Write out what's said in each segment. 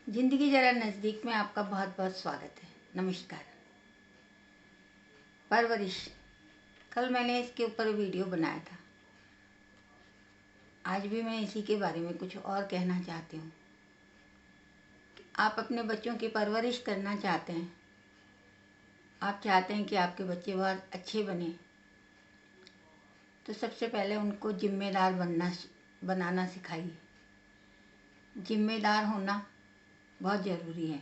जिंदगी जरा नज़दीक में आपका बहुत बहुत स्वागत है। नमस्कार। परवरिश, कल मैंने इसके ऊपर वीडियो बनाया था। आज भी मैं इसी के बारे में कुछ और कहना चाहती हूँ। आप अपने बच्चों की परवरिश करना चाहते हैं, आप चाहते हैं कि आपके बच्चे बहुत अच्छे बने, तो सबसे पहले उनको जिम्मेदार बनाना सिखाइए। जिम्मेदार होना बहुत ज़रूरी है।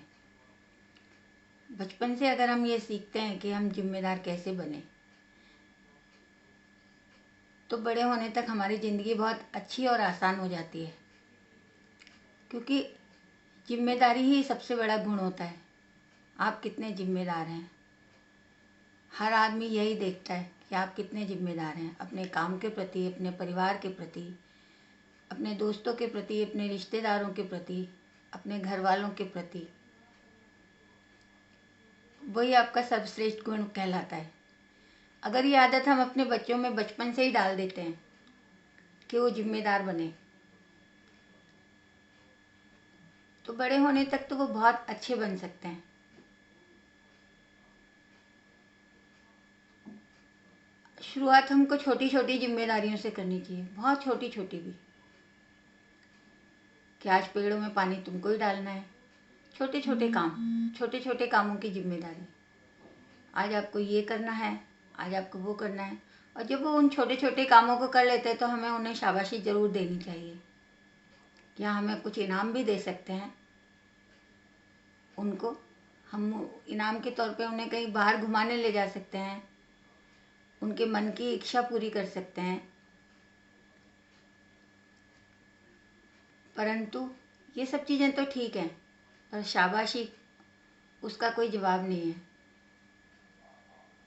बचपन से अगर हम ये सीखते हैं कि हम जिम्मेदार कैसे बने, तो बड़े होने तक हमारी ज़िंदगी बहुत अच्छी और आसान हो जाती है। क्योंकि जिम्मेदारी ही सबसे बड़ा गुण होता है। आप कितने जिम्मेदार हैं, हर आदमी यही देखता है कि आप कितने जिम्मेदार हैं, अपने काम के प्रति, अपने परिवार के प्रति, अपने दोस्तों के प्रति, अपने रिश्तेदारों के प्रति, अपने घर वालों के प्रति। वही आपका सर्वश्रेष्ठ गुण कहलाता है। अगर ये आदत हम अपने बच्चों में बचपन से ही डाल देते हैं कि वो जिम्मेदार बने, तो बड़े होने तक तो वो बहुत अच्छे बन सकते हैं। शुरुआत हमको छोटी छोटी जिम्मेदारियों से करनी चाहिए, बहुत छोटी छोटी भी, कि आज पेड़ों में पानी तुमको ही डालना है। छोटे छोटे काम, छोटे छोटे कामों की जिम्मेदारी। आज आपको ये करना है, आज आपको वो करना है। और जब वो उन छोटे छोटे कामों को कर लेते हैं तो हमें उन्हें शाबाशी ज़रूर देनी चाहिए, या हमें कुछ इनाम भी दे सकते हैं उनको। हम इनाम के तौर पे उन्हें कहीं बाहर घुमाने ले जा सकते हैं, उनके मन की इच्छा पूरी कर सकते हैं। परंतु ये सब चीज़ें तो ठीक हैं, पर शाबाशी उसका कोई जवाब नहीं है।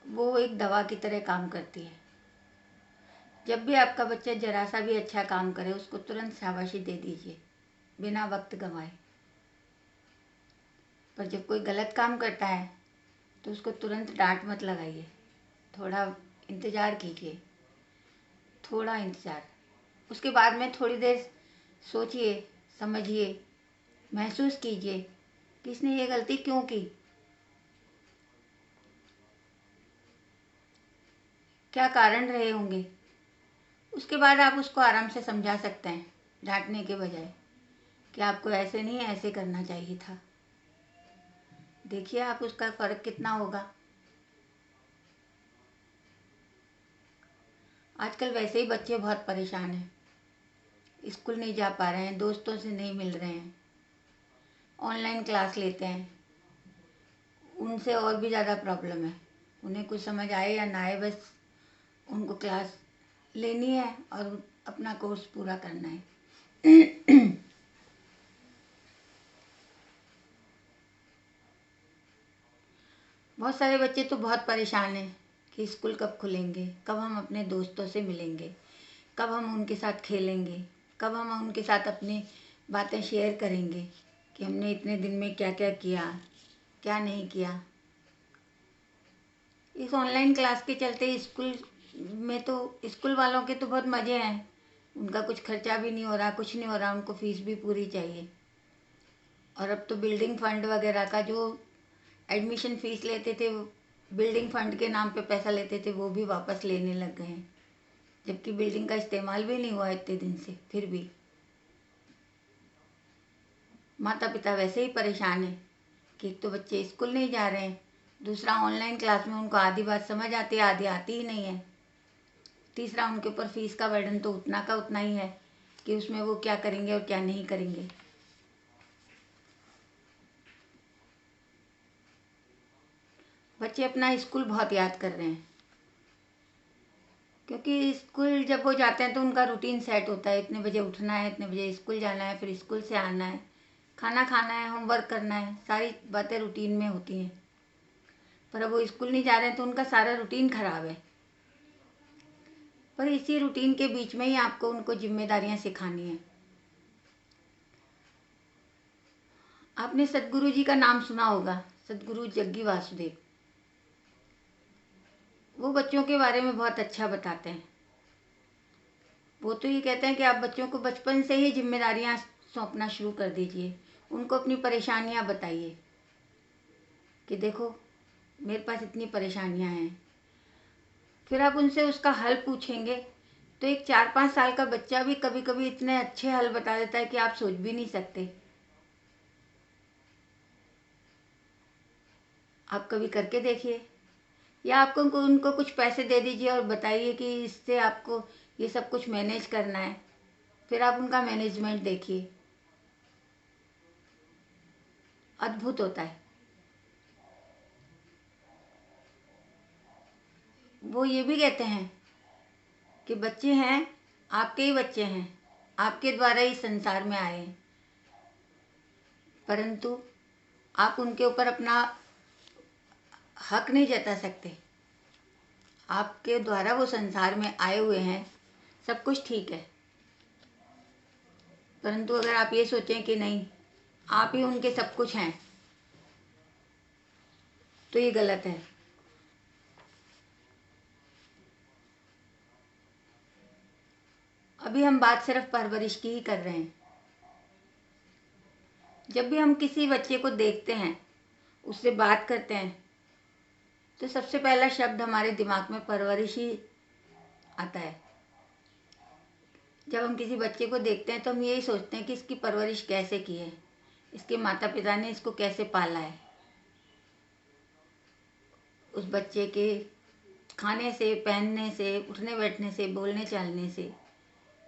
वो एक दवा की तरह काम करती है। जब भी आपका बच्चा जरा सा भी अच्छा काम करे, उसको तुरंत शाबाशी दे दीजिए, बिना वक्त गंवाए। पर जब कोई गलत काम करता है तो उसको तुरंत डांट मत लगाइए, थोड़ा इंतज़ार कीजिए, थोड़ा इंतज़ार। उसके बाद में थोड़ी देर सोचिए, समझिए, महसूस कीजिए कि इसने ये गलती क्यों की, क्या कारण रहे होंगे। उसके बाद आप उसको आराम से समझा सकते हैं, डांटने के बजाय, कि आपको ऐसे नहीं, ऐसे करना चाहिए था। देखिए आप उसका फ़र्क कितना होगा। आजकल वैसे ही बच्चे बहुत परेशान हैं, स्कूल नहीं जा पा रहे हैं, दोस्तों से नहीं मिल रहे हैं, ऑनलाइन क्लास लेते हैं। उनसे और भी ज़्यादा प्रॉब्लम है। उन्हें कुछ समझ आए या ना आए, बस उनको क्लास लेनी है और अपना कोर्स पूरा करना है। बहुत सारे बच्चे तो बहुत परेशान हैं कि स्कूल कब खुलेंगे, कब हम अपने दोस्तों से मिलेंगे, कब हम उनके साथ खेलेंगे, कब हम उनके साथ अपनी बातें शेयर करेंगे कि हमने इतने दिन में क्या क्या किया, क्या नहीं किया। इस ऑनलाइन क्लास के चलते स्कूल में तो स्कूल वालों के तो बहुत मज़े हैं। उनका कुछ खर्चा भी नहीं हो रहा, कुछ नहीं हो रहा, उनको फ़ीस भी पूरी चाहिए। और अब तो बिल्डिंग फंड वगैरह का जो एडमिशन फ़ीस लेते थे, बिल्डिंग फंड के नाम पे पैसा लेते थे, वो भी वापस लेने लग गए हैं, जबकि बिल्डिंग का इस्तेमाल भी नहीं हुआ इतने दिन से। फिर भी माता पिता वैसे ही परेशान हैं कि एक तो बच्चे स्कूल नहीं जा रहे हैं, दूसरा ऑनलाइन क्लास में उनको आधी बात समझ आती है, आधी आती ही नहीं है, तीसरा उनके ऊपर फ़ीस का बर्डन तो उतना का उतना ही है कि उसमें वो क्या करेंगे और क्या नहीं करेंगे। बच्चे अपना स्कूल बहुत याद कर रहे हैं, क्योंकि स्कूल जब वो जाते हैं तो उनका रूटीन सेट होता है। इतने बजे उठना है, इतने बजे स्कूल जाना है, फिर स्कूल से आना है, खाना खाना है, होमवर्क करना है, सारी बातें रूटीन में होती हैं। पर अब वो स्कूल नहीं जा रहे हैं तो उनका सारा रूटीन ख़राब है। पर इसी रूटीन के बीच में ही आपको उनको जिम्मेदारियां सिखानी है। आपने सदगुरु जी का नाम सुना होगा, सदगुरु जग्गी वासुदेव। वो बच्चों के बारे में बहुत अच्छा बताते हैं। वो तो ये कहते हैं कि आप बच्चों को बचपन से ही जिम्मेदारियां सौंपना शुरू कर दीजिए, उनको अपनी परेशानियां बताइए कि देखो मेरे पास इतनी परेशानियां हैं। फिर आप उनसे उसका हल पूछेंगे तो एक 4-5 साल का बच्चा भी कभी कभी इतने अच्छे हल बता देता है कि आप सोच भी नहीं सकते। आप कभी करके देखिए, या आपको उनको कुछ पैसे दे दीजिए और बताइए कि इससे आपको ये सब कुछ मैनेज करना है। फिर आप उनका मैनेजमेंट देखिए, अद्भुत होता है। वो ये भी कहते हैं कि बच्चे हैं, आपके ही बच्चे हैं, आपके द्वारा ही संसार में आए हैं, परंतु आप उनके ऊपर अपना हक नहीं जता सकते। आपके द्वारा वो संसार में आए हुए हैं, सब कुछ ठीक है, परंतु अगर आप ये सोचें कि नहीं आप ही उनके सब कुछ हैं, तो ये गलत है। अभी हम बात सिर्फ परवरिश की ही कर रहे हैं। जब भी हम किसी बच्चे को देखते हैं, उससे बात करते हैं, तो सबसे पहला शब्द हमारे दिमाग में परवरिश ही आता है। जब हम किसी बच्चे को देखते हैं तो हम यही सोचते हैं कि इसकी परवरिश कैसे की है, इसके माता पिता ने इसको कैसे पाला है। उस बच्चे के खाने से, पहनने से, उठने बैठने से, बोलने चालने से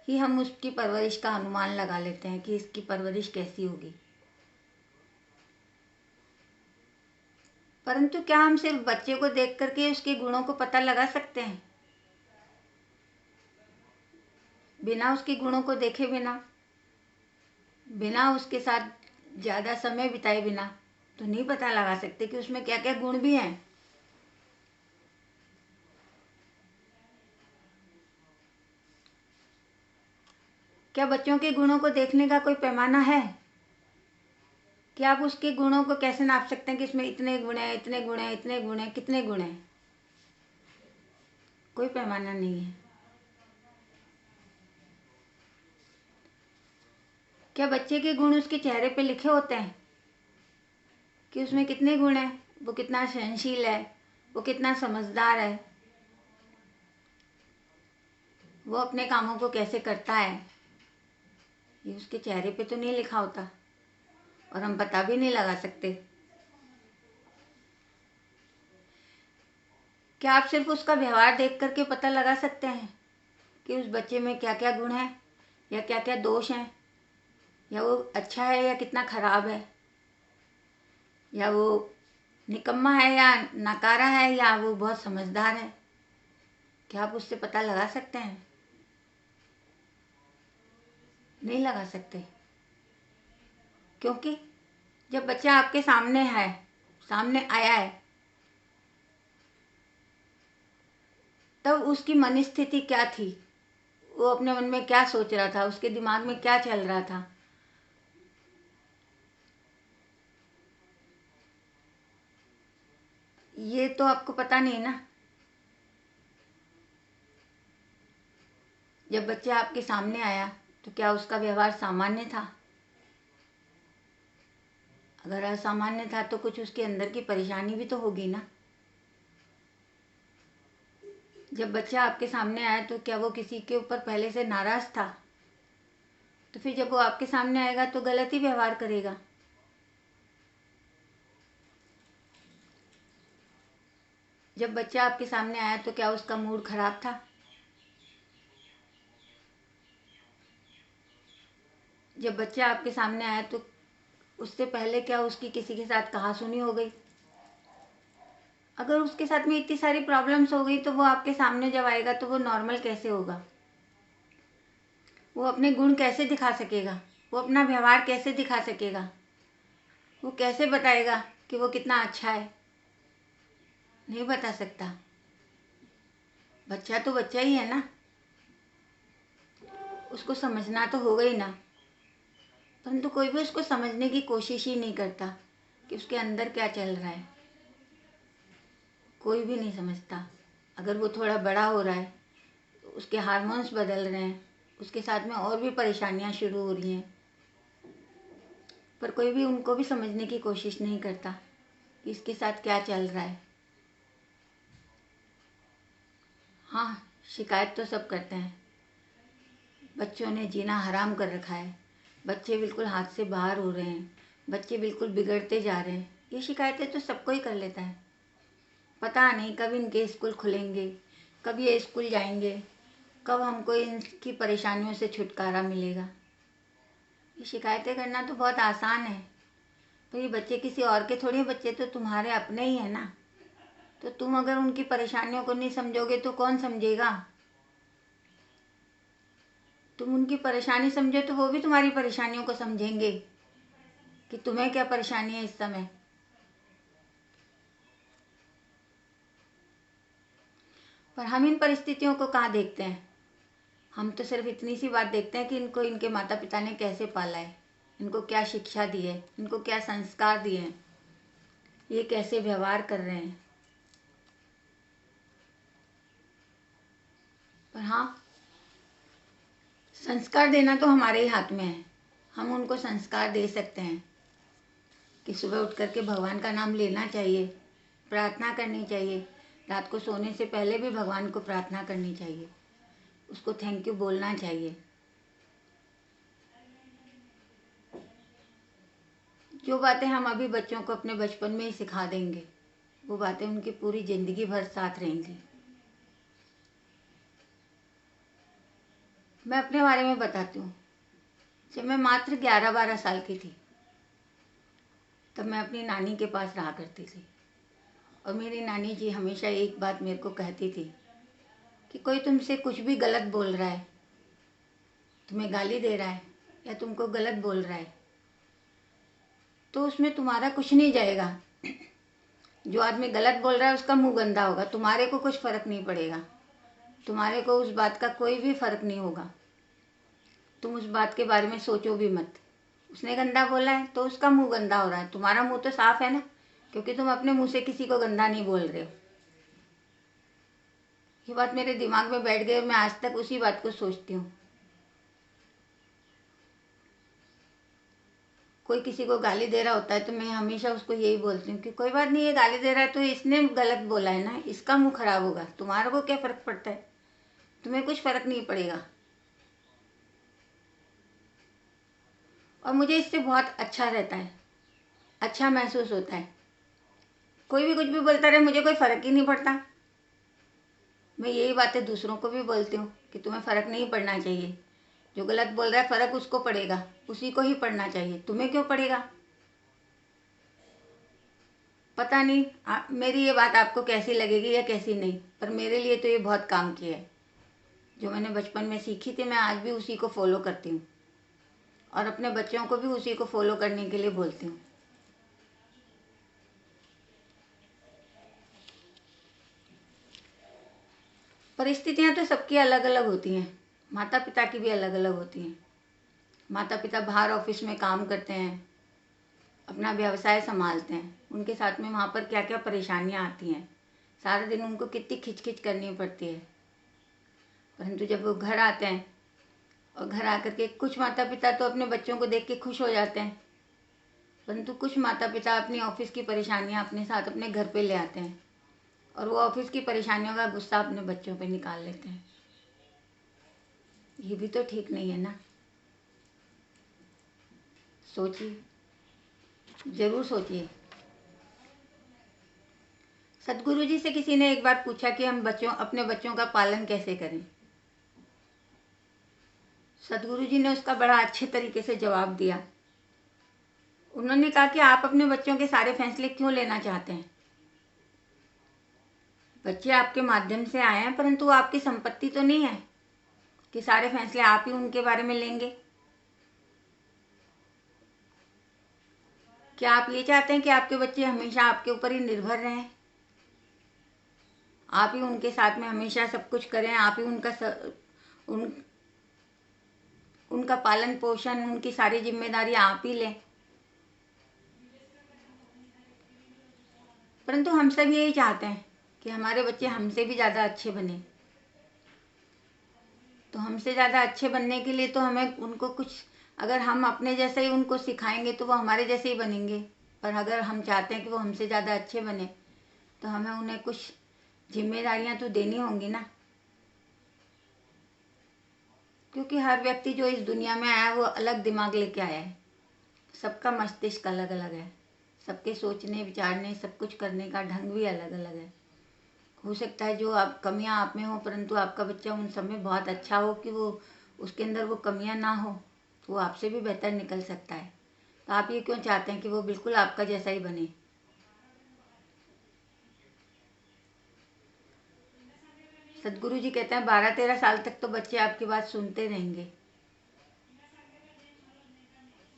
ही हम उसकी परवरिश का अनुमान लगा लेते हैं कि इसकी परवरिश कैसी होगी। परंतु क्या हम सिर्फ बच्चे को देख करके उसके गुणों को पता लगा सकते हैं? बिना उसके गुणों को देखे बिना, बिना उसके साथ ज़्यादा समय बिताए बिना तो नहीं पता लगा सकते कि उसमें क्या क्या गुण भी हैं। क्या बच्चों के गुणों को देखने का कोई पैमाना है कि आप उसके गुणों को कैसे नाप सकते हैं कि इसमें इतने गुण हैं, इतने गुण हैं, इतने गुण हैं, कितने गुण हैं? कोई पैमाना नहीं है। क्या बच्चे के गुण उसके चेहरे पे लिखे होते हैं कि उसमें कितने गुण हैं, वो कितना सहनशील है, वो कितना समझदार है, वो अपने कामों को कैसे करता है? ये उसके चेहरे पे तो नहीं लिखा होता और हम पता भी नहीं लगा सकते। क्या आप सिर्फ उसका व्यवहार देख करके पता लगा सकते हैं कि उस बच्चे में क्या क्या गुण हैं या क्या क्या दोष हैं, या वो अच्छा है या कितना खराब है, या वो निकम्मा है या नकारा है, या वो बहुत समझदार है? क्या आप उससे पता लगा सकते हैं? नहीं लगा सकते, क्योंकि जब बच्चा आपके सामने है, सामने आया है, तब उसकी मन स्थिति क्या थी, वो अपने मन में क्या सोच रहा था, उसके दिमाग में क्या चल रहा था, ये तो आपको पता नहीं ना। जब बच्चा आपके सामने आया तो क्या उसका व्यवहार सामान्य था? अगर असामान्य था तो कुछ उसके अंदर की परेशानी भी तो होगी ना। जब बच्चा आपके सामने आया तो क्या वो किसी के ऊपर पहले से नाराज था? तो फिर जब वो आपके सामने आएगा तो गलत ही व्यवहार करेगा। जब बच्चा आपके सामने आया तो क्या उसका मूड खराब था? जब बच्चा आपके सामने आया तो उससे पहले क्या उसकी किसी के साथ कहासुनी हो गई? अगर उसके साथ में इतनी सारी प्रॉब्लम्स हो गई तो वो आपके सामने जब आएगा तो वो नॉर्मल कैसे होगा? वो अपने गुण कैसे दिखा सकेगा? वो अपना व्यवहार कैसे दिखा सकेगा? वो कैसे बताएगा कि वो कितना अच्छा है? नहीं बता सकता। बच्चा तो बच्चा ही है ना, उसको समझना तो होगा ही ना। परंतु कोई भी उसको समझने की कोशिश ही नहीं करता कि उसके अंदर क्या चल रहा है। कोई भी नहीं समझता। अगर वो थोड़ा बड़ा हो रहा है तो उसके हार्मोन्स बदल रहे हैं, उसके साथ में और भी परेशानियां शुरू हो रही हैं, पर कोई भी उनको भी समझने की कोशिश नहीं करता कि इसके साथ क्या चल रहा है। हाँ, शिकायत तो सब करते हैं। बच्चों ने जीना हराम कर रखा है, बच्चे बिल्कुल हाथ से बाहर हो रहे हैं, बच्चे बिल्कुल बिगड़ते जा रहे हैं। ये शिकायतें तो सब कोई कर लेता है। पता नहीं कब इनके स्कूल खुलेंगे, कब ये स्कूल जाएंगे, कब हमको इनकी परेशानियों से छुटकारा मिलेगा। ये शिकायतें करना तो बहुत आसान है, पर ये बच्चे किसी और के थोड़ी हैं, बच्चे तो तुम्हारे अपने ही हैं ना। तो तुम अगर उनकी परेशानियों को नहीं समझोगे तो कौन समझेगा। तुम उनकी परेशानी समझो तो वो भी तुम्हारी परेशानियों को समझेंगे कि तुम्हें क्या परेशानी है इस समय। पर हम इन परिस्थितियों को कहाँ देखते हैं। हम तो सिर्फ इतनी सी बात देखते हैं कि इनको इनके माता पिता ने कैसे पाला है, इनको क्या शिक्षा दी है, इनको क्या संस्कार दिए हैं, ये कैसे व्यवहार कर रहे हैं। पर हाँ, संस्कार देना तो हमारे ही हाथ में है। हम उनको संस्कार दे सकते हैं कि सुबह उठ करके भगवान का नाम लेना चाहिए, प्रार्थना करनी चाहिए, रात को सोने से पहले भी भगवान को प्रार्थना करनी चाहिए, उसको थैंक यू बोलना चाहिए। जो बातें हम अभी बच्चों को अपने बचपन में ही सिखा देंगे, वो बातें उनकी पूरी ज़िंदगी भर साथ रहेंगी। मैं अपने बारे में बताती हूँ। जब मैं मात्र 11-12 साल की थी, तब मैं अपनी नानी के पास रहा करती थी। और मेरी नानी जी हमेशा एक बात मेरे को कहती थी कि कोई तुमसे कुछ भी गलत बोल रहा है, तुम्हें गाली दे रहा है या तुमको गलत बोल रहा है, तो उसमें तुम्हारा कुछ नहीं जाएगा। जो आदमी गलत बोल रहा है उसका मुंह गंदा होगा, तुम्हारे को कुछ फ़र्क नहीं पड़ेगा, तुम्हारे को उस बात का कोई भी फ़र्क नहीं होगा। तुम उस बात के बारे में सोचो भी मत। उसने गंदा बोला है तो उसका मुंह गंदा हो रहा है, तुम्हारा मुंह तो साफ है ना, क्योंकि तुम अपने मुंह से किसी को गंदा नहीं बोल रहे हो। ये बात मेरे दिमाग में बैठ गई और मैं आज तक उसी बात को सोचती हूँ। कोई किसी को गाली दे रहा होता है तो मैं हमेशा उसको यही बोलती हूँ कि कोई बात नहीं, ये गाली दे रहा है तो इसने गलत बोला है ना, इसका मुंह खराब होगा, तुम्हारे को क्या फ़र्क पड़ता है, तुम्हें कुछ फ़र्क नहीं पड़ेगा। और मुझे इससे बहुत अच्छा रहता है, अच्छा महसूस होता है। कोई भी कुछ भी बोलता रहे, मुझे कोई फ़र्क ही नहीं पड़ता। मैं यही बातें दूसरों को भी बोलती हूँ कि तुम्हें फ़र्क नहीं पड़ना चाहिए। जो गलत बोल रहा है फ़र्क उसको पड़ेगा, उसी को ही पड़ना चाहिए, तुम्हें क्यों पड़ेगा। पता नहीं मेरी ये बात आपको कैसी लगेगी या कैसी नहीं, पर मेरे लिए तो ये बहुत काम की है। जो मैंने बचपन में सीखी थी मैं आज भी उसी को फॉलो करती हूँ और अपने बच्चों को भी उसी को फॉलो करने के लिए बोलती हूँ। परिस्थितियाँ तो सबकी अलग अलग होती हैं, माता पिता की भी अलग अलग होती हैं। माता पिता बाहर ऑफिस में काम करते हैं, अपना व्यवसाय संभालते हैं, उनके साथ में वहाँ पर क्या क्या परेशानियाँ आती हैं, सारा दिन उनको कितनी खिचखिच करनी पड़ती है। परंतु जब वो घर आते हैं और घर आकर के कुछ माता पिता तो अपने बच्चों को देख के खुश हो जाते हैं, परंतु कुछ माता पिता अपनी ऑफिस की परेशानियाँ अपने साथ अपने घर पे ले आते हैं और वो ऑफिस की परेशानियों का गुस्सा अपने बच्चों पे निकाल लेते हैं। ये भी तो ठीक नहीं है ना। सोचिए, ज़रूर सोचिए। सदगुरु जी से किसी ने एक बार पूछा कि हम अपने बच्चों का पालन कैसे करें। सदगुरु जी ने उसका बड़ा अच्छे तरीके से जवाब दिया। उन्होंने कहा कि आप अपने बच्चों के सारे फैसले क्यों लेना चाहते हैं। बच्चे आपके माध्यम से आए हैं, परंतु वो आपकी संपत्ति तो नहीं है कि सारे फैसले आप ही उनके बारे में लेंगे। क्या आप ये चाहते हैं कि आपके बच्चे हमेशा आपके ऊपर ही निर्भर रहें, आप ही उनके साथ में हमेशा सब कुछ करें, आप ही उनका पालन पोषण, उनकी सारी जिम्मेदारी आप ही लें। परंतु हम सब यही चाहते हैं कि हमारे बच्चे हमसे भी ज़्यादा अच्छे बने। तो हमसे ज़्यादा अच्छे बनने के लिए तो हमें उनको कुछ अगर हम अपने जैसे ही उनको सिखाएंगे तो वो हमारे जैसे ही बनेंगे। पर अगर हम चाहते हैं कि वो हमसे ज़्यादा अच्छे बने तो हमें उन्हें कुछ जिम्मेदारियां तो देनी होंगी ना। क्योंकि हर व्यक्ति जो इस दुनिया में आया है वो अलग दिमाग लेके आया है। सबका मस्तिष्क अलग अलग है, सबके सोचने विचारने सब कुछ करने का ढंग भी अलग अलग है। हो सकता है जो आप कमियां आप में हो परंतु आपका बच्चा उन सब में बहुत अच्छा हो कि वो उसके अंदर वो कमियां ना हो, तो वो आपसे भी बेहतर निकल सकता है। तो आप ये क्यों चाहते हैं कि वो बिल्कुल आपका जैसा ही बने। सदगुरु जी कहते हैं 12-13 साल तक तो बच्चे आपकी बात सुनते रहेंगे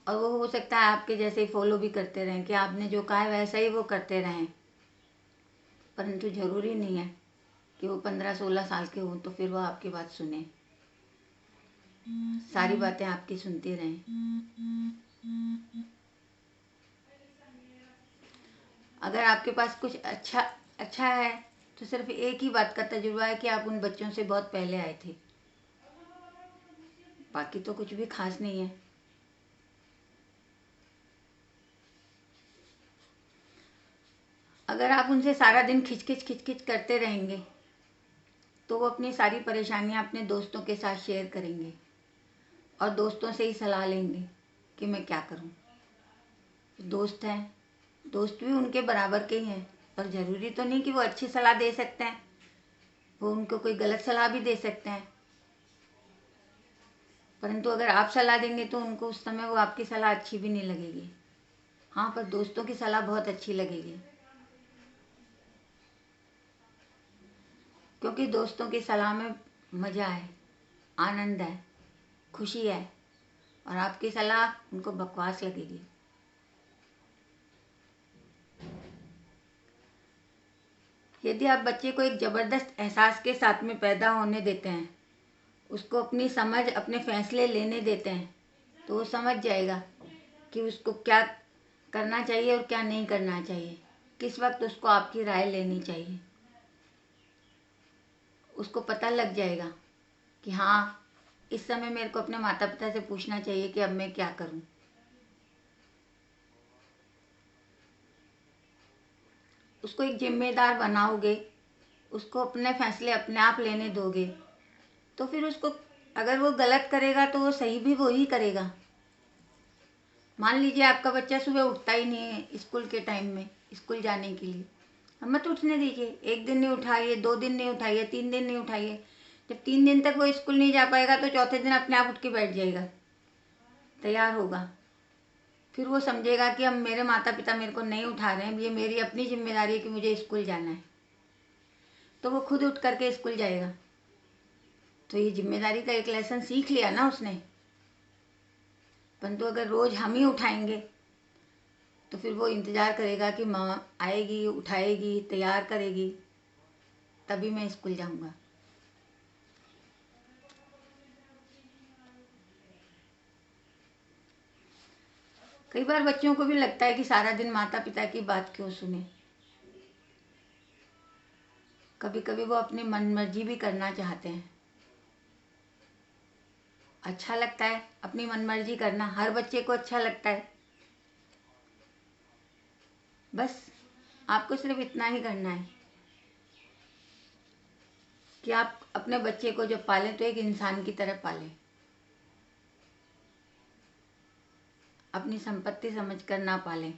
और वो हो सकता है आपके जैसे ही फॉलो भी करते रहें कि आपने जो कहा है वैसा ही वो करते रहें। परंतु जरूरी नहीं है कि वो 15-16 साल के हों तो फिर वो आपकी बात सुने, सारी बातें आपकी सुनती रहें। अगर आपके पास कुछ अच्छा अच्छा है तो सिर्फ एक ही बात का तजुर्बा है कि आप उन बच्चों से बहुत पहले आए थे, बाकी तो कुछ भी खास नहीं है। अगर आप उनसे सारा दिन खिचखिच करते रहेंगे तो वो अपनी सारी परेशानियां अपने दोस्तों के साथ शेयर करेंगे और दोस्तों से ही सलाह लेंगे कि मैं क्या करूं। दोस्त हैं, दोस्त भी उनके बराबर के ही हैं, पर ज़रूरी तो नहीं कि वो अच्छी सलाह दे सकते हैं, वो उनको कोई गलत सलाह भी दे सकते हैं। परंतु अगर आप सलाह देंगे तो उनको उस समय वो आपकी सलाह अच्छी भी नहीं लगेगी। हाँ, पर दोस्तों की सलाह बहुत अच्छी लगेगी, क्योंकि दोस्तों की सलाह में मज़ा है, आनंद है, खुशी है और आपकी सलाह उनको बकवास लगेगी। यदि आप बच्चे को एक ज़बरदस्त एहसास के साथ में पैदा होने देते हैं, उसको अपनी समझ अपने फैसले लेने देते हैं, तो वो समझ जाएगा कि उसको क्या करना चाहिए और क्या नहीं करना चाहिए, किस वक्त उसको आपकी राय लेनी चाहिए। उसको पता लग जाएगा कि हाँ, इस समय मेरे को अपने माता पिता से पूछना चाहिए कि अब मैं क्या करूं। उसको एक जिम्मेदार बनाओगे, उसको अपने फैसले अपने आप लेने दोगे, तो फिर उसको अगर वो गलत करेगा तो वो सही भी वो ही करेगा। मान लीजिए आपका बच्चा सुबह उठता ही नहीं है स्कूल के टाइम में, स्कूल जाने के लिए, अब मत उठने दीजिए। एक दिन नहीं उठाइए, 2 दिन नहीं उठाइए, 3 दिन नहीं उठाइए। जब 3 दिन तक वो स्कूल नहीं जा पाएगा तो चौथे दिन अपने आप उठ के बैठ जाएगा, तैयार होगा। फिर वो समझेगा कि अब मेरे माता पिता मेरे को नहीं उठा रहे हैं, ये मेरी अपनी जिम्मेदारी है कि मुझे स्कूल जाना है, तो वो खुद उठ करके स्कूल जाएगा। तो ये जिम्मेदारी का एक लेसन सीख लिया ना उसने। परंतु अगर रोज हम ही उठाएंगे तो फिर वो इंतज़ार करेगा कि माँ आएगी, उठाएगी, तैयार करेगी, तभी मैं स्कूल जाऊंगा। कई बार बच्चों को भी लगता है कि सारा दिन माता पिता की बात क्यों सुने। कभी कभी वो अपनी मनमर्जी भी करना चाहते हैं। अच्छा लगता है अपनी मनमर्जी करना, हर बच्चे को अच्छा लगता है। बस आपको सिर्फ इतना ही करना है कि आप अपने बच्चे को जब पालें तो एक इंसान की तरह पालें, अपनी संपत्ति समझकर ना पालें।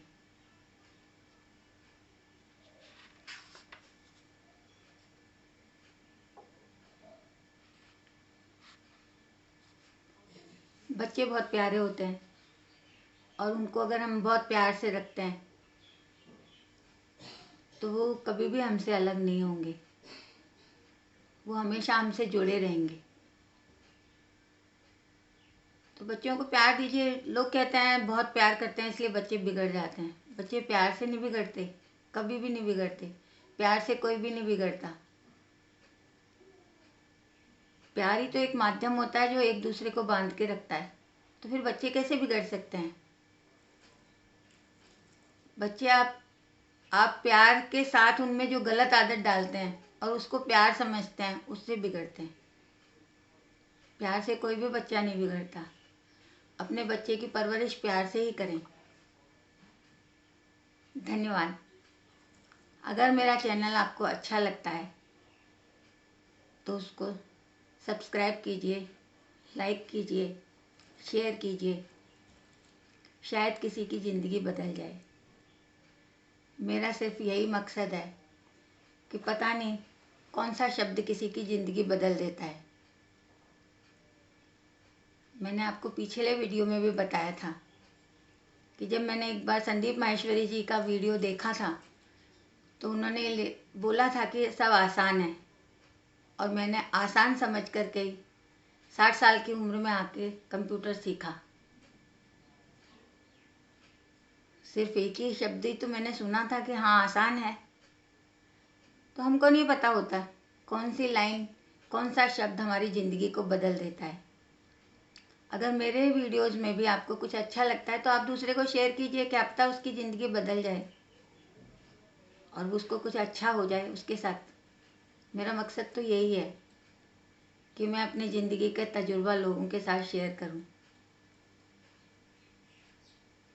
बच्चे बहुत प्यारे होते हैं और उनको अगर हम बहुत प्यार से रखते हैं तो वो कभी भी हमसे अलग नहीं होंगे, वो हमेशा हमसे जुड़े रहेंगे। तो बच्चों को प्यार दीजिए। लोग कहते हैं बहुत प्यार करते हैं इसलिए बच्चे बिगड़ जाते हैं। बच्चे प्यार से नहीं बिगड़ते, कभी भी नहीं बिगड़ते। प्यार से कोई भी नहीं बिगड़ता। प्यार ही तो एक माध्यम होता है जो एक दूसरे को बांध के रखता है। तो फिर बच्चे कैसे बिगड़ सकते हैं। बच्चे आप प्यार के साथ उनमें जो गलत आदत डालते हैं और उसको प्यार समझते हैं, उससे बिगड़ते हैं। प्यार से कोई भी बच्चा नहीं बिगड़ता। अपने बच्चे की परवरिश प्यार से ही करें। धन्यवाद। अगर मेरा चैनल आपको अच्छा लगता है तो उसको सब्सक्राइब कीजिए, लाइक कीजिए, शेयर कीजिए। शायद किसी की ज़िंदगी बदल जाए। मेरा सिर्फ यही मकसद है कि पता नहीं कौन सा शब्द किसी की ज़िंदगी बदल देता है। मैंने आपको पिछले वीडियो में भी बताया था कि जब मैंने एक बार संदीप माहेश्वरी जी का वीडियो देखा था तो उन्होंने बोला था कि सब आसान है, और मैंने आसान समझ करके ही 60 साल की उम्र में आके कंप्यूटर सीखा। सिर्फ एक ही शब्द ही तो मैंने सुना था कि हाँ आसान है, तो हमको नहीं पता होता कौन सी लाइन, कौन सा शब्द हमारी ज़िंदगी को बदल देता है। अगर मेरे वीडियोज़ में भी आपको कुछ अच्छा लगता है तो आप दूसरे को शेयर कीजिए, क्या पता उसकी ज़िंदगी बदल जाए और उसको कुछ अच्छा हो जाए उसके साथ। मेरा मकसद तो यही है कि मैं अपनी ज़िंदगी का तजुर्बा लोगों के साथ शेयर करूं।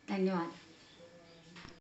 धन्यवाद।